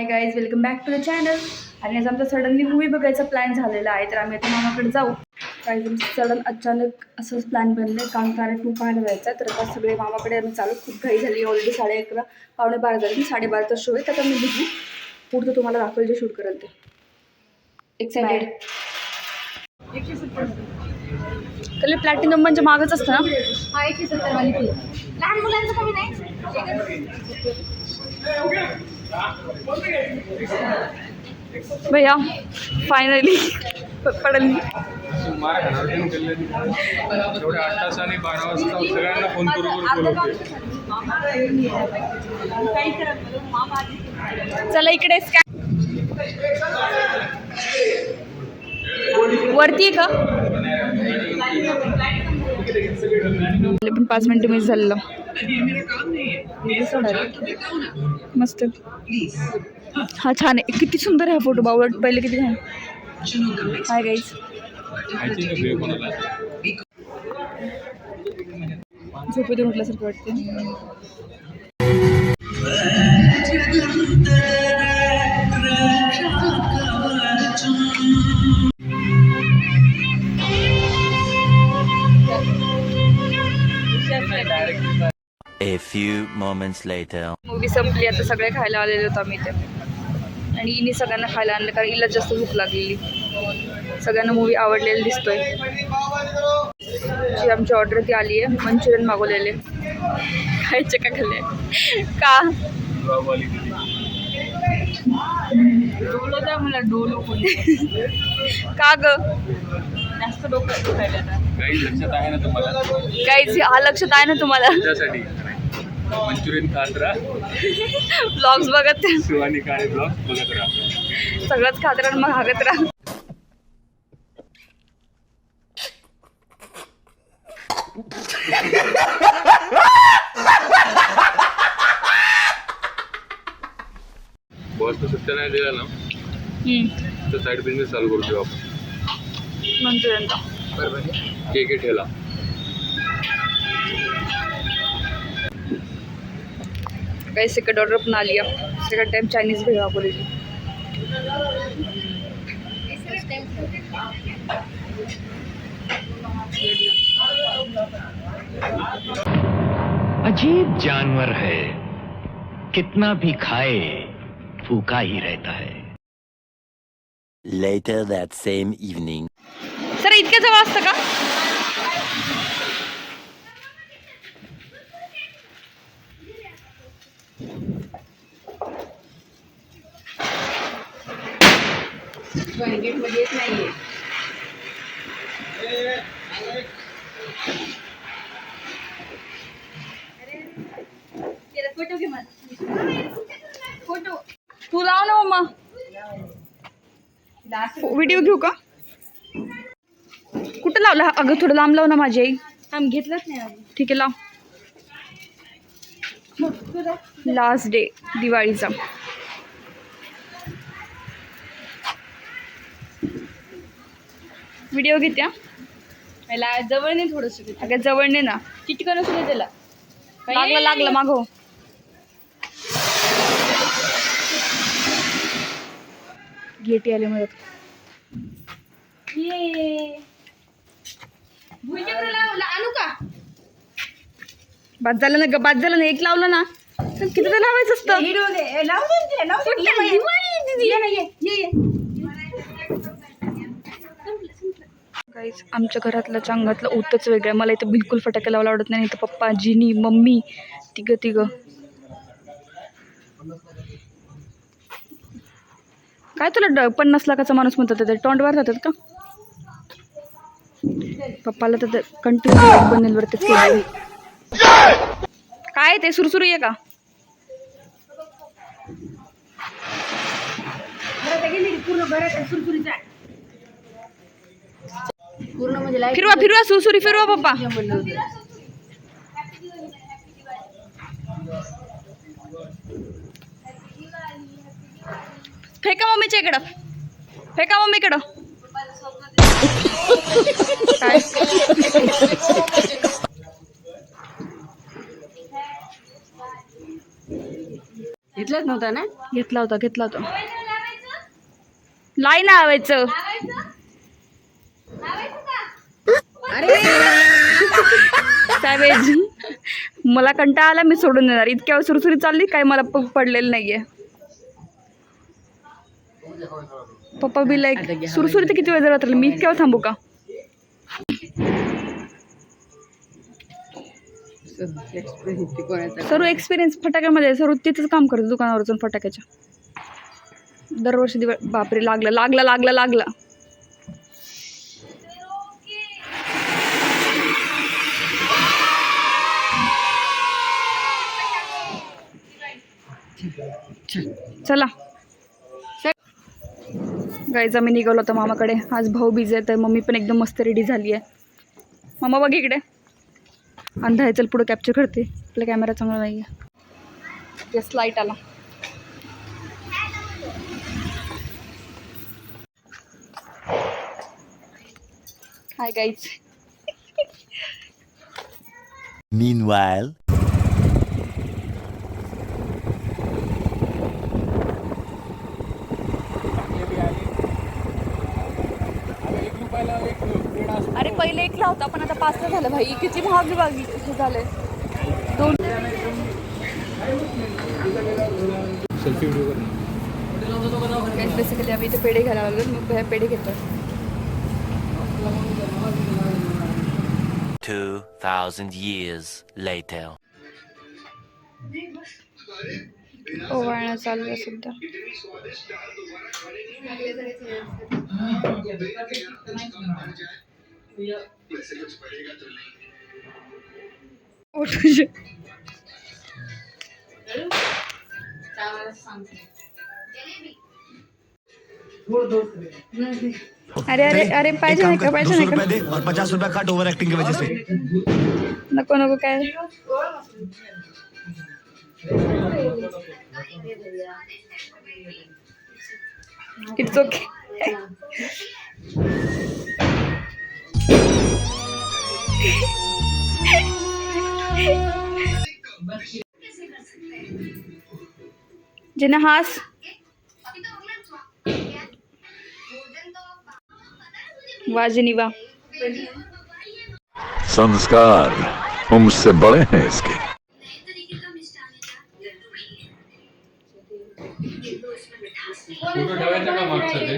High guys, welcome back to the channel. आणि आज आमचा सडनली मूवी बघायचा प्लॅन झालेला आहे, तर आम्ही आता मामाकडे जाऊ. काही सडन अचानक असंच प्लॅन बनलं, कांतारा 2 पाहायला जायचा. तर आता सगळे मामाकडे आम्ही चालू. खूप घाई झाली, ऑलरेडी 11:30 पावणे 12 झाली. 12:30चा शो आहे, तर मी बघू पुढचं तुम्हाला दाखवेल जे शूट करेल ते. एक्साइटेड. त्याला प्लॅटिनम म्हणजे मागच असतं ना. हा 170 वाली फुलं. लहान मुलांचं कमी नाही. भैया फायनली पडली. एवढे 8 तास आणि 12 वाजता सगळ्यांना फोन करून चला इकडे वरती आहे का? पण 5 मिनिटं मिस झालेलं. मस्त. हा छान आहे, किती सुंदर आहे फोटो. बावळट पहिले किती छान. हाय गाईज, झोपेतून उठल्यासारखं वाटते. A few moments later. Movie संपली, आता सगळे खायला आलेले होतो आम्ही इथे. आणि इनी सगळ्यांना खायला आणलं कारण इला जास्त भूक लागलेली. सगळ्यांना मूवी आवडलेली दिसतोय. जी आमची ऑर्डर ती आली आहे, मंचुरियन मागवलेले. खायचे का खाल्ले का? डोलो द्या मला, डोलो का ग? जास्त डोकं काही लक्षात आहे ना तुम्हाला? काहीच हा लक्षात आहे ना तुम्हाला? त्यासाठी मंचुरियन खात राहा, ब्लॉग्स बघत शिवानी काळे ब्लॉग बघत राहा. सगळंच खात राहा, मग हागत राहा. बॉस तर सुट्ट्या नाही दिला ना, तर साईड बिझनेस चालू करू देऊ आपण. मंचुरियन केक ठेला. काही सेकंड ऑर्डर पण आली आहे. सेकंड टाइम चायनीज भेगा बोलेली. अजीब जानवर है, कितना भी खाए भूखा ही रहता है. Later that same evening. Sir इतक्या जवळ असतं का? गेटमध्ये येत नाहीये. फोटो घे मला. फोटो तू लाव ना मम्मा. व्हिडिओ घेऊ का? कुठं लावला? अगं थोडं लांब लाव ना माझी आई. आम्ही घेतलंच नाही अजून. ठीक आहे, लाव. लास्ट डे दिवाळीचा. व्हिडिओ घेत्या जवळ नाही थोडस. अगं जवळ नाही ना. चिटकन सुद्धा त्याला लागलं मागव. गेटी आले मदत. आणू का? बाद झालं ना ग, बाद झालं ना. एक लावलं ना, किती तर लावायचं असतं. हिरो दे, लावून दे, लावून दे. ये ना, ये. गाईज, आमच्या घरातलं अंगातलं ओतच वेगळं आहे. मला इथं बिलकुल फटाके लावायला आवडत नाही. इथं पप्पा, जिनी, मम्मी तिघं काय तुला 50 लाखाचा माणूस म्हणतात, ते तोंडवर राहतात का? पप्पाला तर कंटिन्यू बनेलवरतीच केलं. काय ते सुरसुरी आहे का? पूर्ण म्हणजे लाईट फिरवा सुरसुरी फिरवा पप्पा. फेका मम्मीच्या इकडं, फेका मम्मीकडं. काय घेतलंच नव्हतं ना. घेतला होता. लाई लावायचं. सॅवेज. मला कंटाळा आला, मी सोडून देणार. इतक्या सुरसुरी चालली काय मला पडलेलं नाहीये. पप्पा बी लाईक सुरसुरी तर किती वेळ जरा मी इतक्या वेळ थांबू का? सर्व एक्सपिरियन्स फटाक्यामध्ये सर्व तिथंच काम करतो दुकानावर जाऊन फटाक्याच्या. दरवर्षी बापरे लागला. चला गाईज, आम्ही निघालो होतो मामाकडे. आज भाऊ बिझी आहे तर मम्मी पण एकदम मस्त रेडी झाली आहे. मामा बघ इकडे, अंधा आहे. चल पुढे कॅप्चर करते. आपला कॅमेरा चांगला नाही आहे. यस, लाईट आला. Hi guys. Meanwhile, अरे पहिले 1ला होता पण आता 5ला झालं. भाई किती महाग झाले. 2 सेल्फी व्हिडिओ कर. बेसिकली आम्ही इथे पेढे घ्यायला लागलो. मग पेढे घेतो. 2,000 years later. ओवाळणं चालू आहे सध्या. अरे अरे अरे पाहिजे नाही का? पाहिजे नाही का? दे और 50 रुपया काट ओवर एक्टिंग की वजह से. नको काय. It's okay. जिना हास. वाजनी वा. संस्कार मुझसे बड़े हैं इसके. फोटो ठेवायचा का मागचा ते?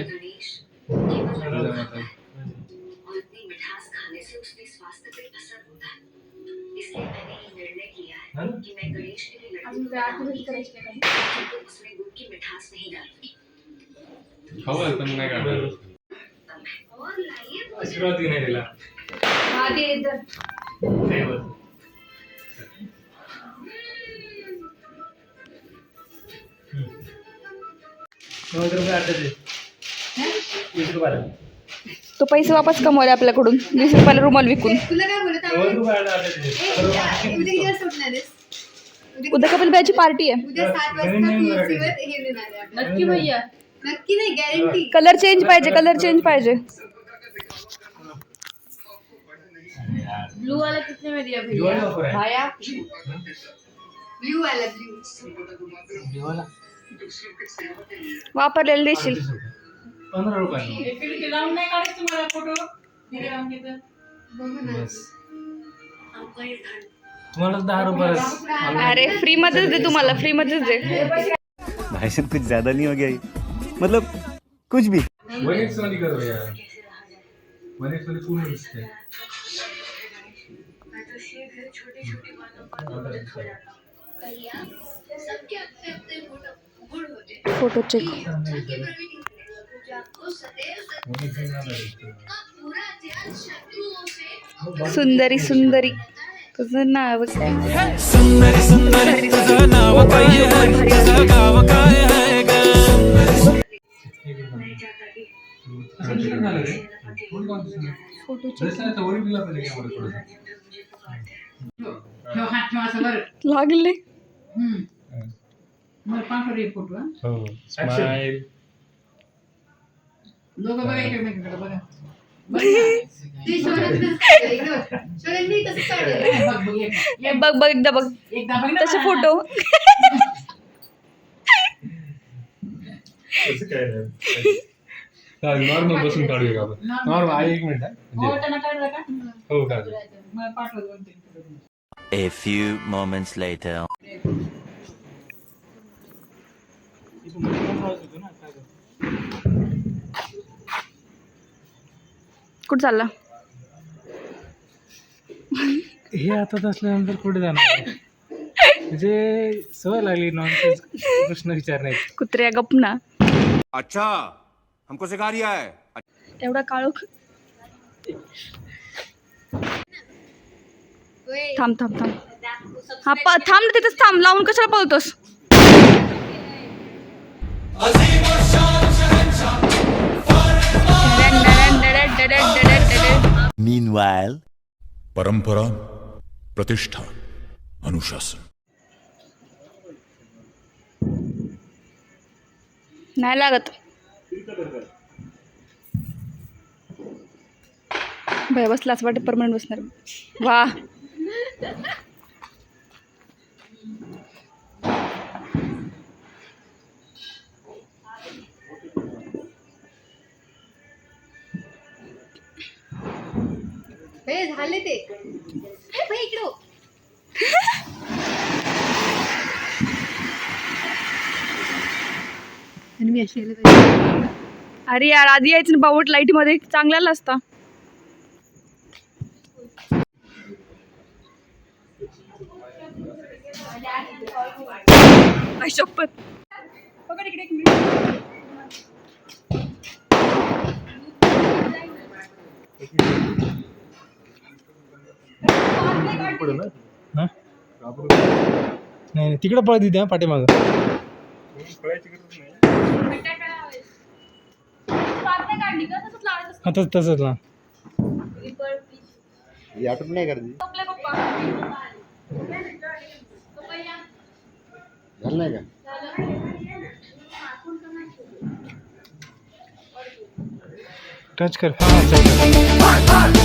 खाऊ पण नाही काढणार. आशीर्वाद नाही दिला. तो पैसे वापस कमवले आपल्याकडून 20 रुपयाला रुमाल विकून. तुला काय बोलत आहे? उद्या किती वाजता उठणार आहेस? उद्या कपिल बाईची पार्टी आहे. उद्या 7 वाजता तुळशीवर हे देणार आहे आपल्याला. नक्की भैया? नक्की नाही, गॅरंटी. कलर चेंज पाहिजे. ब्लू वाला कितने में दिया भैया? भाया ब्लू वाला. वापरलेलं देशील. 15 रुपये. तुम्हाला 10 रुपये. अरे फ्री मध्येच दे, तुम्हाला फ्री मध्येच दे. भाई साहब कुछ ज्यादा नहीं हो गया ये? मतलब कुछ भी. 1x वाली करो यार. 1x वाली पूरी दिसते. Photo check. सुंदरी तुझं नाव काय? सुंदरी तुझं नाव लागले. स्माइल. बघ एकदा बघ तसे फोटो. तसं काय नाही नॉर्मल बसून काढूया का आपण नॉर्मल एक मिनिट हो काढू A few moments later. कुठं चालला? हे आता असल्यानंतर कुठे जाणार म्हणजे सवय लागली नॉनसेन्स प्रश्न विचारण्याची. कुत्र्या गप ना. अच्छा हमको सिखा रिया है. एवढा काळोख. वय. थांब थांब थांब. हा थांब ना तिथेच थांब. लावून कशाला पळतोस? Meanwhile. परंपरा, प्रतिष्ठा, अनुशासन. नाही लागत. भय बसला असं वाटत परमनंट बसणार. वा वय, झाले ते वय, इकडे हो. आणि मी अशी यायला पाहिजे. अरे यार आधी यायचं ना बावट लाईट मध्ये चांगला असता. शपथ. पकड इकडे एक मिनिट. नाही तिकडे पळत द्या पाठीमागं हा तसंच ना नाही करते झालं नाही का टच कर हा